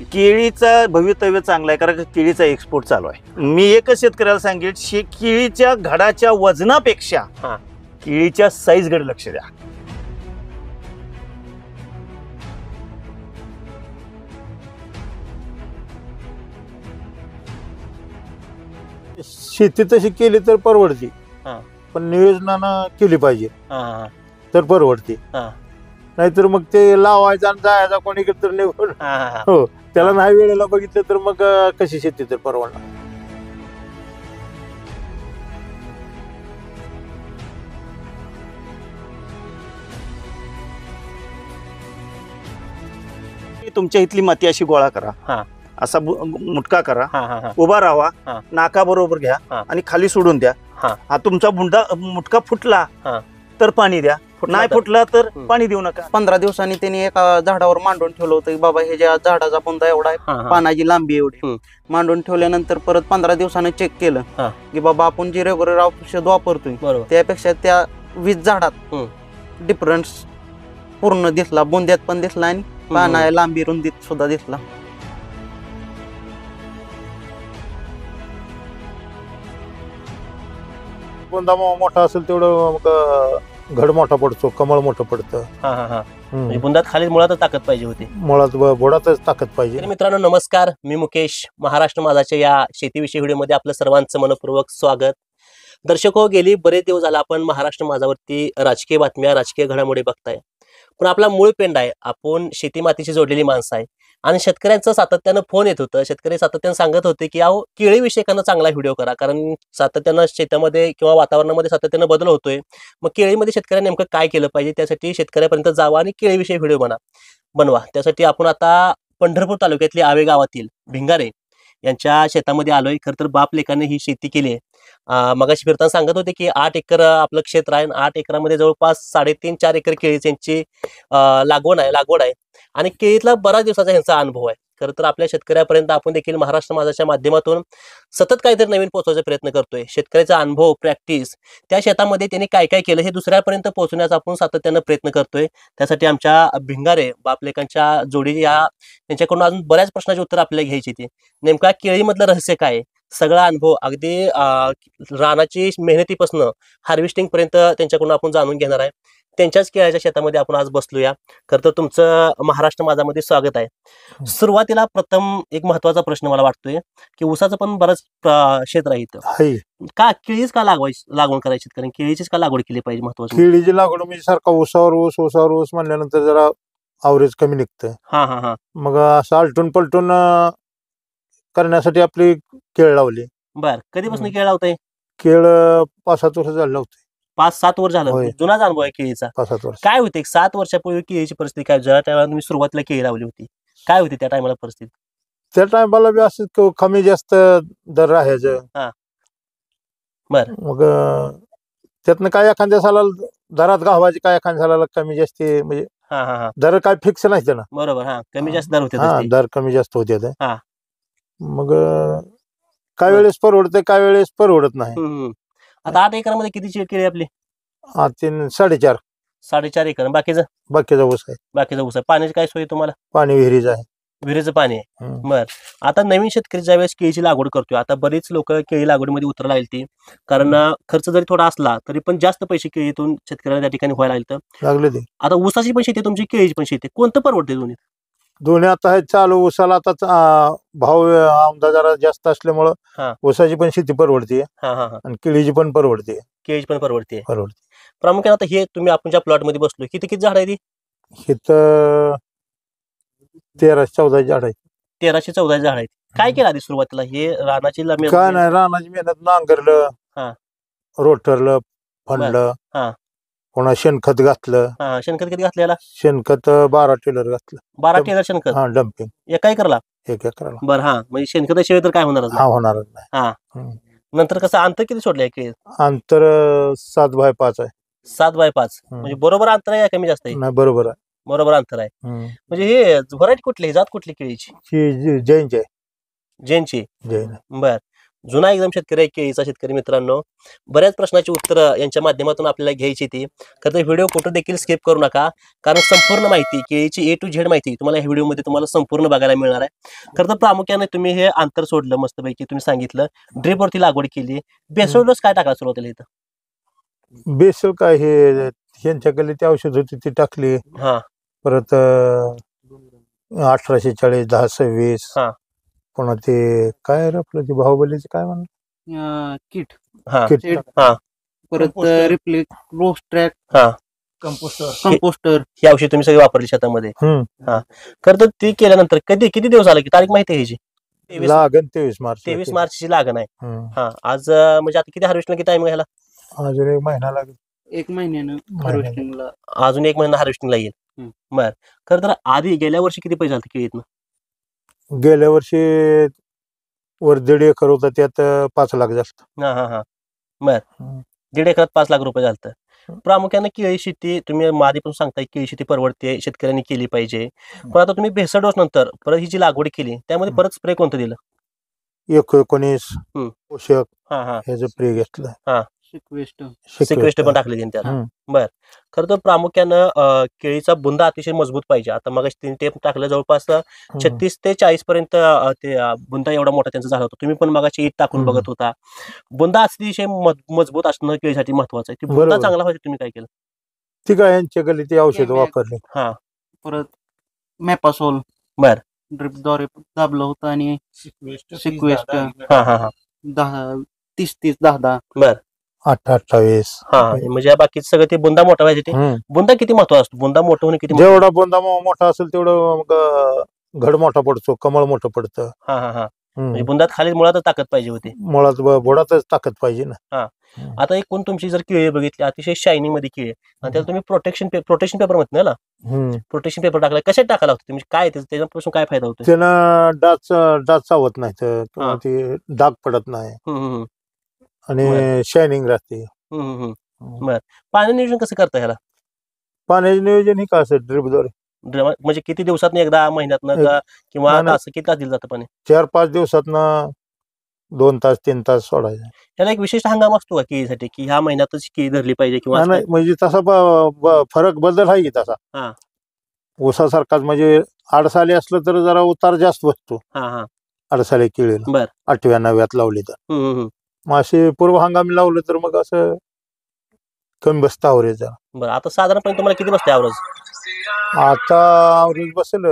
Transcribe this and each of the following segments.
केळीचं भवितव्य चांगलं आहे, कारण केळीचा एक्सपोर्ट चालू आहे. मी एकच शेतकऱ्याला सांगेन, केळीच्या घडाच्या वजनापेक्षा केळीच्या साईजकडे लक्ष द्या. शेती तशी केली तर परवडते, पण नियोजनानं केली पाहिजे तर परवडते. नाहीतर मग ते लावायचं आणि जायचा कोणीकडे तर निवड. हो, त्याला नाही वेळेला बघितलं तर मग कशी शेती तर परवडणार. तुमच्या इथली माती अशी गोळा करा, असा मुटका करा, उभा राहा, नाका बरोबर घ्या आणि खाली सोडून द्या. हा तुमचा मुटका फुटला तर पाणी द्या, नाही फुटला तर पाणी देऊ नका. 15 दिवसांनी त्यांनी एका झाडावर मांडून ठेवलं होतं की बाबा हे ज्या झाडाचा बुंदा एवढा आहे, पानाची लांबी एवढी. मांडून ठेवल्यानंतर परत 15 दिवसांनी चेक केलं की बाबा आपण जे रेग्युलर औषध वापरतोय त्यापेक्षा त्या 20 झाडात डिफरन्स पूर्ण दिसला, बुंद्यात पण दिसला आणि पाना लांबी रुंदीत सुद्धा दिसला. बुंदा मोठा असेल तेवढं मग घड मोठा पडतो, कमळ मोठं पडतं. बुंदात खाली मुळातच ताकद पाहिजे होती, मुळात बोडातच ताकद पाहिजे. तर मित्रांनो नमस्कार, मी मुकेश. महाराष्ट्र माझाच्या या शेतीविषयी व्हिडिओमध्ये आपलं सर्वांचं मनपूर्वक स्वागत. दर्शको, गेली बरेच दिवस झाला आपण महाराष्ट्र माझावरती राजकीय बातम्या, राजकीय घडामोडी बघताय, पण आपला मूळ पेंड आहे, आपण शेती मातीशी जोडलेली माणसं आहे. आणि शेतकऱ्यांचं सातत्यानं फोन येत होतं, शेतकरी सातत्यानं सांगत होते की अहो केळीविषयी एखादा चांगला व्हिडिओ करा, कारण सातत्यानं शेतामध्ये किंवा वातावरणामध्ये सातत्यानं बदल होतोय. मग केळीमध्ये शेतकऱ्यांनी नेमकं काय केलं पाहिजे, त्यासाठी शेतकऱ्यापर्यंत जावा आणि केळीविषयी व्हिडिओ बनवा. त्यासाठी आपण आता पंढरपूर तालुक्यातली आवे गावातील भिंगारे यांच्या शेतामध्ये आलोय. खरं तर बाप लेकाने ही शेती केली आहे. मगाशी फिरताना सांगत होते की 8 एकर आपलं क्षेत्र आहे, 8 एकरामध्ये जवळपास 3.5-4 एकर केळीची यांची लागवड आहे आणि केळीतला बऱ्याच दिवसाचा यांचा अनुभव आहे. खरं तर आपल्या शेतकऱ्यापर्यंत आपण देखील महाराष्ट्र माझाच्या माध्यमातून सतत काहीतरी नवीन पोहोचवायचा प्रयत्न करतोय. शेतकऱ्याचा अनुभव, प्रॅक्टिस, त्या शेतामध्ये त्यांनी काय काय केलं हे दुसऱ्यापर्यंत पोहोचण्याचा आपण सातत्यानं प्रयत्न करतोय. त्यासाठी आमच्या भिंगारे बापलेकांच्या जोडी त्यांच्याकडून अजून बऱ्याच प्रश्नाची उत्तर आपल्याला घ्यायची ती. नेमका केळीमधलं रहस्य काय, सगळा अनुभव अगदी रानाची मेहनतीपासून हार्वेस्टिंग पर्यंत त्यांच्याकडून आपण जाणून घेणार आहे. त्यांच्याच केळ्याच्या शेतामध्ये आपण आज बसलोया. खरं तर तुमचं महाराष्ट्र माझामध्ये स्वागत आहे. सुरुवातीला प्रथम एक महत्वाचा प्रश्न मला वाटतोय की ऊसाचं पण बरंच क्षेत्र आहे इथं, का केळीच का लागवड करायची, कारण केळीचीच का लागवड केली पाहिजे? महत्वाची केळीची लागवड म्हणजे सारखा ऊसावर ऊस म्हणल्यानंतर जरा अवरेज कमी निघतं. मग असं आलटून पलटून करण्यासाठी आपली केळ लावली. बर, कधीपासून केळ लावताय? केळ 5-7 वर्ष झालं लावतोय. 5-7 वर्ष झालं, जुनाच अनुभव आहे केळीचा. 5-7 वर्ष. काय होते 7 वर्षापूर्वी केळीची परिस्थिती काय, ज्या टायमाला तुम्ही सुरुवातीला केळी लावली होती काय होती त्या टायमाला परिस्थिती? त्या टायमाला बी असं कमी जास्त दर राहायचं. बर, मग त्यातनं काय एखाद्या सालाला दरात घावायचे, काय एखाद्या सालाला कमी जास्त, म्हणजे दर काय फिक्स नाही ना. बरोबर, कमी जास्त दर होते, दर कमी जास्त होते. मग काय वेळेस परवडते, काय वेळेस परवडत नाही. आता 8 एकरामध्ये किती केळी आपली? 3.5-4 एकर. बाकीचा ऊस आहे. पाण्याची काय सोय तुम्हाला? पाणी विहिरीच आहे, विहिरीचं पाणी आहे. बर, आता नवीन शेतकरी ज्या वेळेस केळीची लागवड करतोय, आता बरीच लोक केळी लागवडीमध्ये उतरायला लागली, कारण खर्च जरी थोडा असला तरी पण जास्त पैसे केळीतून शेतकऱ्याला त्या ठिकाणी व्हायला लागले. आता ऊसाची पण शेती, तुमची केळीची पण शेती, कोणतं परवडते? दोन्ही आता आहे चालू. ऊसाला आता भाव आमदा जरा जास्त असल्यामुळं ऊसाची पण शेती परवडते आणि केळीची पण परवडते. प्रामुख्याने आता हे तुम्ही आपण ज्या प्लॉट मध्ये बसलो, किती झाड आहे ती? इथं 13-14 झाड आहेत. 1314 झाड आहेत. काय केलं आधी सुरुवातीला? हे रानाची काय नाही, रानाची मेहनत, नांगरलं, रोटरलं, फंडलं, पुन्हा शेणखत घातलं. शेणखत किती घातलेला? शेणखत 12 टेलर घातलं. 12 टेलर शेणखत? डम्पिंग एका एकरला? 1 एकराला. बरं, म्हणजे शेणखताशिवाय तर काय होणारच नाही. होणारच नाही. नंतर कसं अंतर किती सोडलंय की? अंतर 7x5 आहे. 7x5 म्हणजे बरोबर अंतर आहे, कमी जास्त आहे? नाही, बरोबर आहे. बरोबर अंतर आहे. म्हणजे हे व्हरायटी कुठली, जात कुठली केळीची? जैनची आहे. जैनची? जैन. बर, जुना एकदम शेतकरी आहे, केळीचा शेतकरी मित्रांनो. बऱ्याच प्रश्नाची उत्तर यांच्या माध्यमातून आपल्याला घ्यायची ती. खरं तर व्हिडिओ कुठं देखील स्किप करू नका, कारण संपूर्ण माहिती, केळीची A to Z माहिती तुम्हाला ह्या व्हिडिओमध्ये तुम्हाला संपूर्ण बघायला मिळणार आहे. खरं तर प्रामुख्याने तुम्ही हे अंतर सोडलं, मस्तपैकी तुम्ही सांगितलं ड्रिपवरती लागवड केली. बेसल डोस काय टाकायला सुरुवातीला इथं? बेसल काय हे ह्यांच्याकडे ती औषध होती ती टाकली. हा. परत 1840 1026. हा. पुन्हा ते काय रे आपलं ते बाहुबलीचे काय म्हणलं किट हा. किट हा. परत रिप्लेक रोस्ट ट्रॅक हा. कंपोस्टर ही औषध तुम्ही सगळी वापरली शेतामध्ये. हा. खरं तर ती केल्यानंतर किती दिवस झाले की तारीख माहिती आहे ह्याची? लागण 23 मार्च 23 मार्चची लागण आहे. हा. आज म्हणजे आता किती हार्वेस्टिंगला किती टाइम घ्यायला? अजून 1 महिना लागेल. 1 महिन्यानं हार्वेस्टिंगला अजून 1 महिना हार्वेस्टिंगला येईल. बर. खरं तर आधी गेल्या वर्षी किती पैसे झाले केळीतनं? गेल्या वर्षी वर 1.5 एकर होता, त्यात 5 लाख जास्त. हा हा हा. बर. 1.5 एकरात 5 लाख रुपये झालं. प्रामुख्याने केळी शेती तुम्ही आधी पण सांगताय, केळी शेती परवडते, शेतकऱ्यांनी केली पाहिजे. पण आता तुम्ही भेसळ डोस नंतर परत ही जी लागवड केली त्यामध्ये परत स्प्रे कोणतं दिलं? 19 पोषक हा हा. ह्याचं प्रे घेतलं. हा. सिक्वेस्ट पण टाकली त्यांनी त्याला. बर. खरं तर प्रामुख्यानं केळीचा बुंदा अतिशय मजबूत पाहिजे. आता मग 3 टेप टाकलं, जवळपास 36 ते 40 पर्यंत ते बुंदा एवढा मोठा त्यांचा झाला होता. तुम्ही पण मगाची ईट टाकून बघत होता. बुंदा अतिशय मजबूत असणं केळीसाठी महत्वाचं आहे. बुंदा बरोबर. चांगला पाहिजे, तुम्ही काय केलं? ती काय यांच्याकडे ती औषध वापरली. हा. परत मॅपासोल बर. ड्रिपद्वारे दाबलं होतं आणि सिक्वेस्ट हा हा हा. 30 10. बर. 28. हा. म्हणजे बाकी सगळं ते बुंदा मोठा पाहिजे. बुंदा किती महत्वाचा असतो? बुंदा मोठं होणे किती? जेवढा बुंदा मोठा असेल तेवढं घड मोठा पडतो, कमळ मोठं पडतं. हा हा हा. म्हणजे बुंदात खाली मुळातच ताकद पाहिजे होती. मुळात बुडातच ताकद पाहिजे ना. हा. आता एकूण तुमची जर केळी बघितली, अतिशय शायनिंग मध्ये केळी आणि त्याला तुम्ही प्रोटेक्शन पेपर म्हणत ना, प्रोटेक्शन पेपर टाकला, कशात टाकायला होतं म्हणजे काय त्याच्यापासून काय फायदा होतो? त्यानं डाच चावत नाही, किंवा ते डाग पडत नाही आणि शायनिंग राहते. बर. पाणी नियोजन कसं करता ह्याला? पाण्याचे नियोजन ही का असं ड्रिपद्वारे. म्हणजे किती दिवसात एकदा, महिन्यातनं, किंवा तास, किती तास दिलं जातं पाणी? 4-5 दिवसातनं 2 तास 3 तास सोडायचं. त्याला एक विशिष्ट हंगाम असतो का केळीसाठी, की ह्या महिन्यातच केळी धरली पाहिजे किंवा नाही, म्हणजे तसा फरक बदल आहे की तसा. ऊसासारखाच म्हणजे आडसाली असलं तर जरा उतार जास्त बसतो. आडसाली केळीला. बर. 8व्या 9व्यात लावली तर. मग असे पूर्व हंगामी लावलं तर मग असं कमी बसतं अवरेज. बरं. आता साधारणपणे तुम्हाला किती बसते अवरेज? आता अवरेज बसेल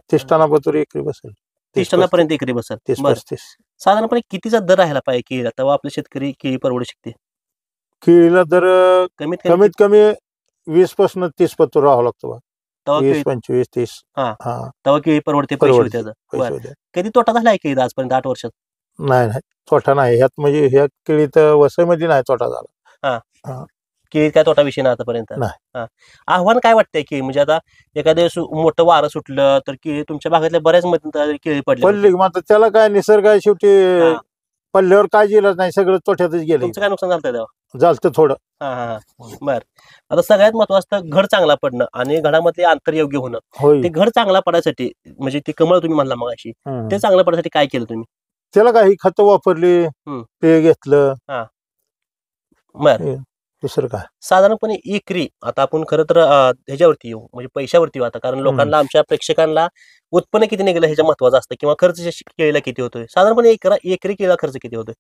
30 टनापर्यंत एकरी बसेल. 30 टनापर्यंत एकरी बसेल. 30-35. साधारणपणे कितीचा दर राहायला पाहिजे केळीला, तेव्हा आपले शेतकरी केळी परवडू शकते? केळीला दर कमीत कमी 20 पासून 30 पत्तर राहावं लागतं. 20, 25, 30. तेव्हा केळी परवडते, पैसे होते. कधी तोटा झाला आहे केळी आजपर्यंत 8 वर्षात? नाही, तोटा नाही ह्यात. म्हणजे ह्या केळीत वसईमध्ये नाही तोटा झाला. केळी काय तोटा विषय नाही आतापर्यंत. आव्हान काय वाटतंय की म्हणजे आता एखाद्या मोठं वारं सुटलं तर केळी तुमच्या भागातल्या बऱ्याच मध्ये केळी पडली, मात्र त्याला काय निसर्ग आहे शेवटी. पडल्यावर काय गेलं नाही, सगळं तोट्यातच गेलं. तुमचं काय नुकसान झालं तेव्हा? झालं थोडं. बर. आता सगळ्यात महत्वाचं घड चांगला पडणं आणि घडामधले अंतर योग्य होणं. ते घड चांगला पडायसाठी, म्हणजे ते कमळ तुम्ही म्हणला मग अशी, ते चांगलं पडायसाठी काय केलं तुम्ही? त्याला काही खतं वापरली, ते घेतलं. बर. दुसरं काय साधारणपणे एकरी, आता आपण खरं तर ह्याच्यावरती येऊ, म्हणजे पैशावरती येऊ आता, कारण लोकांना, आमच्या प्रेक्षकांना उत्पन्न किती निघालं ह्याच्या महत्वाचं असतं, किंवा खर्च केळीला किती होतोय. साधारणपणे एकरी केळीला खर्च किती होतोय?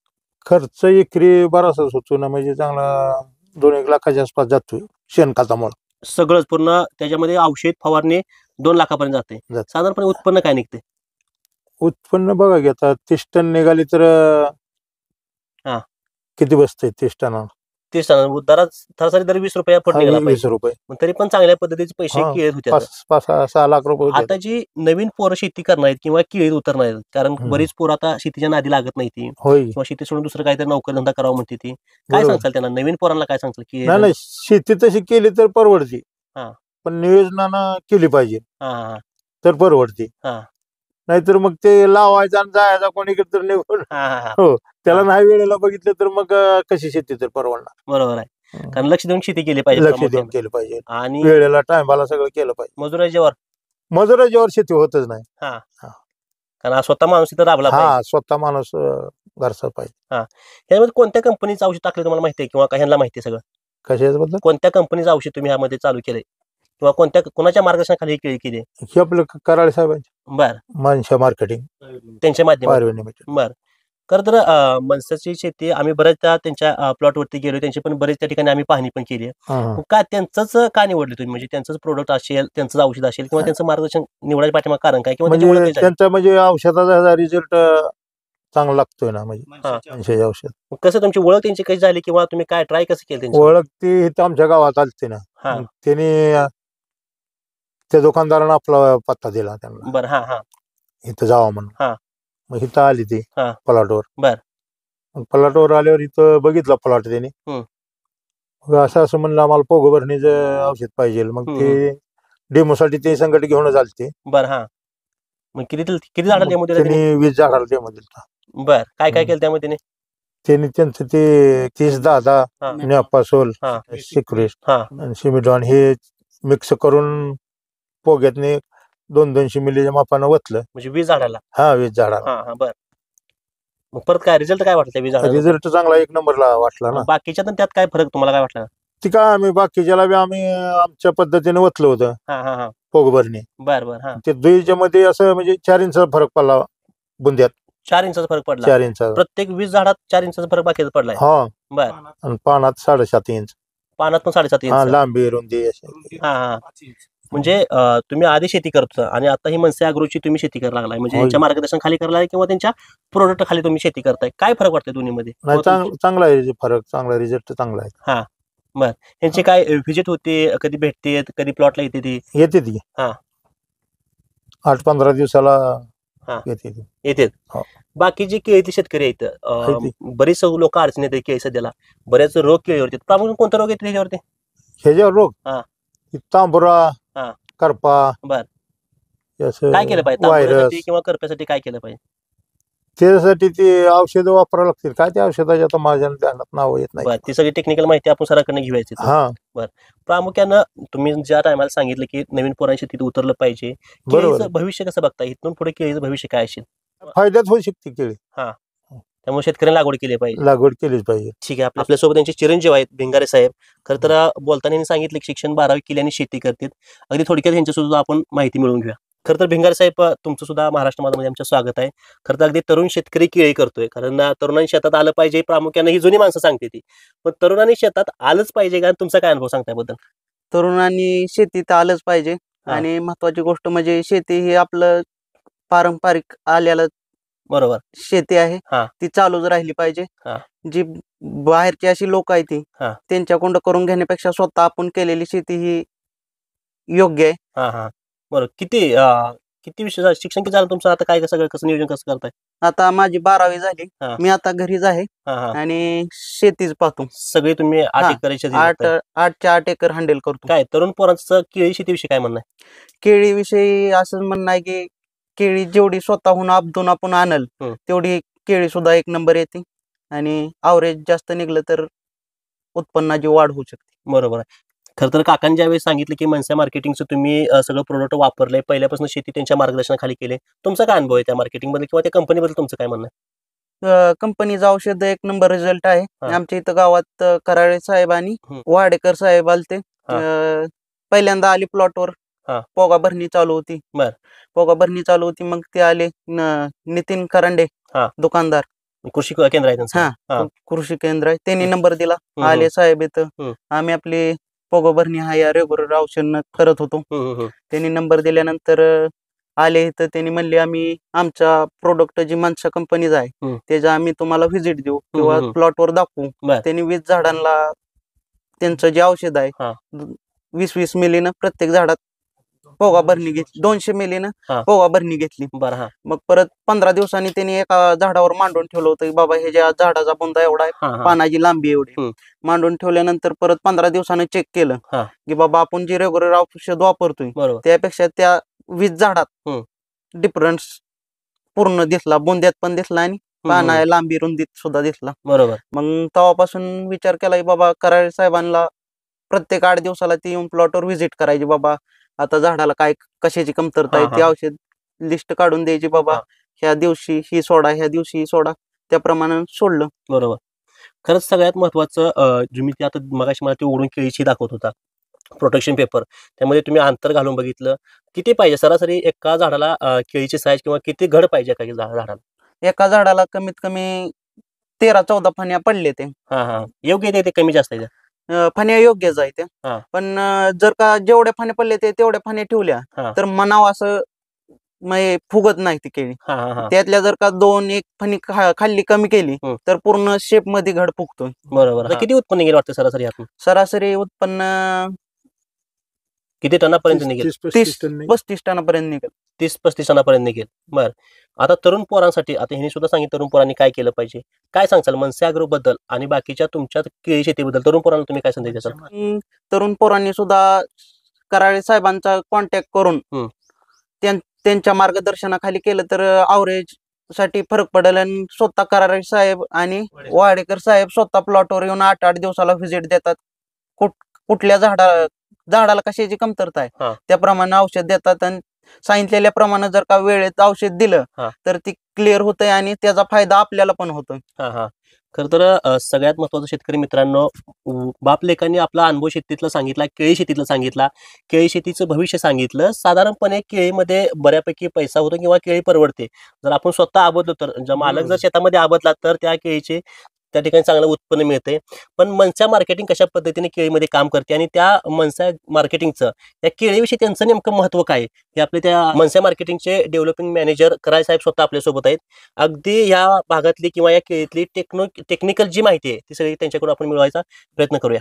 खर्च एकरी बराचसाच होतो ना, म्हणजे चांगला 2-1 लाखाच्या आसपास जातोय शेणखतामुळे. सगळंच पूर्ण त्याच्यामध्ये औषध फवारणी 2 लाखापर्यंत जाते. साधारणपणे उत्पन्न काय निघते? उत्पन्न बघा की आता 30 टन निघाली तर किती बसते 30 टनावर? 30 टन दरात सरासरी दर 20 रुपये फूट निघाला 20 रुपये. तरी पण चांगल्या पद्धतीचे पैसे केळीत होते. 5-6 लाख रुपये. आता जी नवीन पोरं शेती करणार आहेत किंवा केळीत उतरणार आहेत, कारण बरीच पोरं आता शेतीच्या नादी लागत नाही ती, किंवा शेती सोडून दुसरं काहीतरी नोकरी धंदा करावं म्हणते ती, काय सांगताल त्यांना, नवीन पोरांना काय सांगताल? की नाही, शेती तशी केली तर परवडते, पण नियोजनानं केली पाहिजे तर परवडते. नाहीतर मग ते लावायचं आणि जायचा कोणीकडे तर निघून, त्याला नाही वेळेला बघितलं तर मग कशी शेती तर परवडणार. बरोबर आहे, कारण लक्ष देऊन शेती केली पाहिजे, लक्ष देऊन केलं पाहिजे आणि वेळेला टायमाला सगळं केलं पाहिजे. मजुराच्यावर शेती होतच नाही. कारण हा स्वतः माणूस इथं राबला पाहिजे. हा स्वतः माणूस घरचा पाहिजे. ह्यामध्ये कोणत्या कंपनीचं औषध टाकलं तुम्हाला माहिती आहे किंवा ह्यांना माहिती आहे सगळं? कशाबद्दल? कोणत्या कंपनीचं औषध तुम्ही ह्यामध्ये चालू केलंय किंवा कोणाच्या मार्गदर्शनाखाली ही केळी केली? हे आपलं कराळे साहेबांचे बर, मनशा मार्केटिंग त्यांच्या माध्यमातून. पारवे लिमिटेड. बर. खरं तर मनसाची शेती आम्ही बऱ्याचदा त्यांच्या प्लॉटवरती गेलो, त्यांची पण बरेच त्या ठिकाणी आम्ही पाहणी पण केली आहे. मग का त्यांचंच का निवडले तुम्ही? म्हणजे त्यांचंच प्रोडक्ट असेल, त्यांचंच औषध असेल किंवा त्यांचं मार्गदर्शन निवडायच्या पाठीमागे कारण काय किंवा त्यांची ओळख म्हणजे कशी आहे? त्यांचा म्हणजे औषधाचा रिझल्ट चांगला लागतोय ना, म्हणजे मनशाचे औषध. मग कसं तुमची ओळख त्यांची कशी झाली किंवा तुम्ही काय ट्राय कसं केलं त्यांची? ओळख ती इथं आमच्या गावात आलती ना, मग त्यांनी त्या दुकानदारानं आपला पत्ता दिला त्यांना, बरं. हा हा इथं जावा म्हणून. मग इथं आली ती प्लॉटवर. बर. मग प्लॉटवर आल्यावर इथं बघितला प्लॉट त्यांनी. मग असं म्हणलं आम्हाला पोगो भरणीचं औषध पाहिजे. मग ते डेमोसाठी ते संकट घेऊन आलते. बर. हा मग किती झाडाला डेमो दिला त्यांनी? त्यांनी 20 झाडाला डेमो दिला. बर. काय काय केलं त्यामध्ये त्यांनी? त्यांनी त्यांचं ते 30-10 नॅपासोल, सिक्रेस्ट आणि सिमिडॉन हे मिक्स करून पोग्यातने 200 मिलीच्या मापानं वतलं. म्हणजे 20 झाडाला? हा 20 झाडाला. हा बर. मग परत काय रिझल्ट काय वाटलं 20 झाडाला? रिझल्ट चांगला 1 नंबरला वाटला ना. बाकीच्या त्यात काय फरक तुम्हाला काय वाटला? ती काय आम्ही बाकीच्याला बी आम्ही आमच्या पद्धतीने वतलं होतं पोगभरणी. बर बर. हा ते 2 मध्ये असं म्हणजे 4 इंचा फरक पडला बुंद्यात. 4 इंचाचा फरक पडला? 4 इंचा प्रत्येक 20 झाडात 4 इंचाचा फरक बाकीचा पडलाय? हा. बर. आणि पानात 7.5 इंच. पानात पण 7.5 इंच? लांबी रुंदी. हा. म्हणजे तुम्ही आधी शेती करत होता आणि आता ही मनसे अॅग्रोची तुम्ही शेती करायला लागलाय, म्हणजे त्यांच्या मार्गदर्शन खाली करायला किंवा त्यांच्या प्रोडक्ट खाली तुम्ही शेती करताय. काय फरक वाटतोय दोन्हीमध्ये? चांगला आहे फरक, चांगला रिझल्ट चांगला आहे. हा बर. यांची काय व्हिजिट होते, कधी भेटते, कधी प्लॉटला येते ती? येते ती 8-15 दिवसाला येते. बाकी जे केळीचे शेतकरी आहेत, बरेच लोक अडचणी येते केळी सध्याला, बरेच रोग केळीवरती. प्रामुख्याने कोणता रोग येतो ह्याच्यावरती? ह्याच्यावर रोग तांबुरा, करपा. बर. काय केलं पाहिजे तांबुऱ्यासाठी किंवा करप्यासाठी? काय केलं पाहिजे त्याच्यासाठी? ते औषध वापरावं लागतील. काय ते औषधाच्या आता माझ्या ध्यानात नाव येत नाही. ती सगळी टेक्निकल माहिती आपण सराकडनं घेऊयाची. बर. प्रामुख्यानं तुम्ही ज्या टायमाला सांगितलं की नवीन पोरांनी शेतीत उतरलं पाहिजे, केळीचं भविष्य कसं बघता? इथून पुढे केळीचं भविष्य काय असेल? फायद्यात होऊ शकते केळी. त्यामुळे शेतकऱ्यांनी लागवड केली पाहिजे. लागवड केलीच पाहिजे. ठीक आहे. आपल्यासोबत त्यांचे चिरंजीव आहेत भिंगारे साहेब. खरं तर बोलताना त्यांनी सांगितलं की शिक्षण 12वी केली आणि शेती करतात. अगदी थोडक्यात यांच्या सुद्धा आपण माहिती मिळवून घेऊया. खरं तर भिंगारे साहेब, तुमचं सुद्धा महाराष्ट्र माझामध्ये आमचं स्वागत आहे. खरं तर अगदी तरुण शेतकरी केळी करतोय, कारण तरुणांनी शेतात आलं पाहिजे. प्रामुख्याने ही जुनी माणसं सांगते ती, पण तरुणांनी शेतात आलंच पाहिजे का? तुमचा काय अनुभव सांगता याबद्दल? तरुणांनी शेतीत आलंच पाहिजे. आणि महत्वाची गोष्ट म्हणजे शेती ही आपलं पारंपरिक आलेलं बरोबर शेती आहे, ती चालूच राहिली पाहिजे. जी बाहेरची अशी लोक आहेत ती त्यांच्याकडून करून घेण्यापेक्षा स्वतः आपण केलेली शेती ही योग्य आहे. बरोबर. किती विषय शिक्षण किती झालं तुमचं? आता काय सगळं कसं नियोजन कसं करताय? आता माझी 12वी झाली. मी आता घरीच आहे आणि शेतीच पाहतो. सगळी तुम्ही 8 एकर 8 एकर हँडल करतो. काय तरुण पोरांचं केळी शेतीविषयी काय म्हणणं आहे? केळीविषयी असं म्हणणं आहे की केळी जेवढी स्वतःहून आपदून आपण आणल तेवढी केळी सुद्धा 1 नंबर येते आणि अवरेज जास्त निघलं तर उत्पन्नाची वाढ होऊ शकते. बरोबर आहे. खरं तर काकांनी ज्यावेळी सांगितलं की मनसा मार्केटिंगचं तुम्ही सगळं प्रोडक्ट वापरलंय, पहिल्यापासून शेती त्यांच्या मार्गदर्शनाखाली केले, तुमचा काय अनुभव आहे त्या मार्केटिंगमध्ये किंवा त्या कंपनीबद्दल तुमचं काय म्हणणं आहे? कंपनीचं औषध 1 नंबर रिझल्ट आहे. आमच्या इथं गावात कराळे साहेब आणि वाडेकर साहेब आलते. पहिल्यांदा आली प्लॉटवर, पोगा भरणी चालू होती. पोगा भरणी चालू होती. मग ते आले नितीन करंडे, दुकानदार, कृषी केंद्र आहे त्यांचं. कृषी केंद्र आहे. त्यांनी नंबर दिला. आले साहेब इथं. आम्ही आपली पोगा भरणी हा या रेग्युलर औषध करत होतो. त्यांनी नंबर दिल्यानंतर आले इथं. त्यांनी म्हणले आम्ही आमच्या प्रोडक्ट जी मनसा कंपनीच आहे त्याचा आम्ही तुम्हाला व्हिजिट देऊ किंवा प्लॉटवर दाखवू. त्यांनी 20 झाडांना त्यांचं जे औषध आहे 20-20 मिलीनं प्रत्येक झाडात पोगा भरणी घेतली. 200 मिलीनं पोगा भरणी घेतली. मग परत 15 दिवसांनी त्यांनी एका झाडावर मांडून ठेवलं होतं की बाबा ह्याच्या झाडाचा बुंदा एवढा आहे, पानाची लांबी एवढी. मांडून ठेवल्यानंतर परत 15 दिवसानं चेक केलं की बाबा आपण जे रेग्युलर औषध वापरतोय त्यापेक्षा त्या 20 झाडात डिफरन्स पूर्ण दिसला. बुंद्यात पण दिसला आणि पाना लांबी रुंदीत सुद्धा दिसला. बरोबर. मग तेव्हापासून विचार केला की बाबा कराळे साहेबांना प्रत्येक 8 दिवसाला ती येऊन प्लॉटवर व्हिजिट करायची. बाबा आता झाडाला काय कशाची कमतरता आहे ते औषध लिस्ट काढून द्यायची. बाबा ह्या दिवशी ही सोडा, ह्या दिवशी ही सोडा, त्याप्रमाणे सोडलं. बरोबर. खरंच सगळ्यात महत्वाचं तुम्ही ते आता मगाशी मला ते उघडून केळीची दाखवत होता प्रोटेक्शन पेपर, त्यामध्ये तुम्ही अंतर घालून बघितलं. किती पाहिजे सरासरी एका झाडाला केळीची साईज किंवा किती घड पाहिजे का झाडाला? एका झाडाला कमीत कमी 13-14 फण्या पडले ते. हा योग्य आहे ते कमी जास्त आहे? फण्या योग्यच आहे ते. पण जर का जेवढ्या फण्या पडले ते तेवढ्या फण्या ठेवल्या तर मनाव असं फुगत नाही ती केळी. त्यातल्या जर का 2-1 फणी खाल्ली कमी केली तर पूर्ण शेप मध्ये घड फुगतो. बरोबर. किती उत्पन्न निघेल वाटतं सरासरी यातून? सरासरी उत्पन्न किती टनापर्यंत निघेल? 30-35 टनापर्यंत निघेल. 30-35 टनापर्यंत निघेल. बर, आता तरुण पोरांसाठी, आता ह्यांनी सुद्धा सांगितलं तरुण पोरांनी काय केलं पाहिजे, काय सांगचाल मनसे ॲग्रो बद्दल आणि बाकीच्या तुमच्या केळी शेतीबद्दल तरुण पोरांना तुम्ही काय संदेश द्याल? तरुण पोरांनी सुद्धा कराळे साहेबांचा कॉन्टॅक्ट करून त्यांच्या मार्गदर्शनाखाली केलं तर अवरेज साठी फरक पडेल. आणि स्वतः कराळे साहेब आणि वाडेकर साहेब स्वतः प्लॉटवर येऊन 8-8 दिवसाला व्हिजिट देतात. कुठल्या झाडाला कशाची कमतरता आहे त्याप्रमाणे औषध देतात. आणि सांगितलेल्या प्रमाणे जर का वेळेत औषध दिलं तर ती क्लिअर होतंय आणि त्याचा फायदा आपल्याला पण होतोय. खरं तर सगळ्यात महत्वाचं शेतकरी मित्रांनो, बाप लेकांनी आपला अनुभव शेतीतला सांगितला, केळी शेतीतला सांगितला, केळी शेतीचं भविष्य सांगितलं. साधारणपणे केळीमध्ये बऱ्यापैकी पैसा होतो किंवा केळी परवडते जर आपण स्वतः आबदलो तर. मालक जर शेतामध्ये आबदला तर त्या केळीचे त्या ठिकाणी चांगलं उत्पन्न मिळते. पण मनसा मार्केटिंग कशा पद्धतीने केळीमध्ये काम करते आणि त्या मनसा मार्केटिंगचं त्या केळीविषयी त्यांचं नेमकं महत्व काय हे आपले त्या मनसा मार्केटिंगचे डेव्हलपिंग मॅनेजर कराळे साहेब स्वतः आपल्यासोबत आहेत. अगदी या भागातली किंवा या केळीतली टेक्निकल जी माहिती आहे ती सगळी त्यांच्याकडून आपण मिळवायचा प्रयत्न करूया.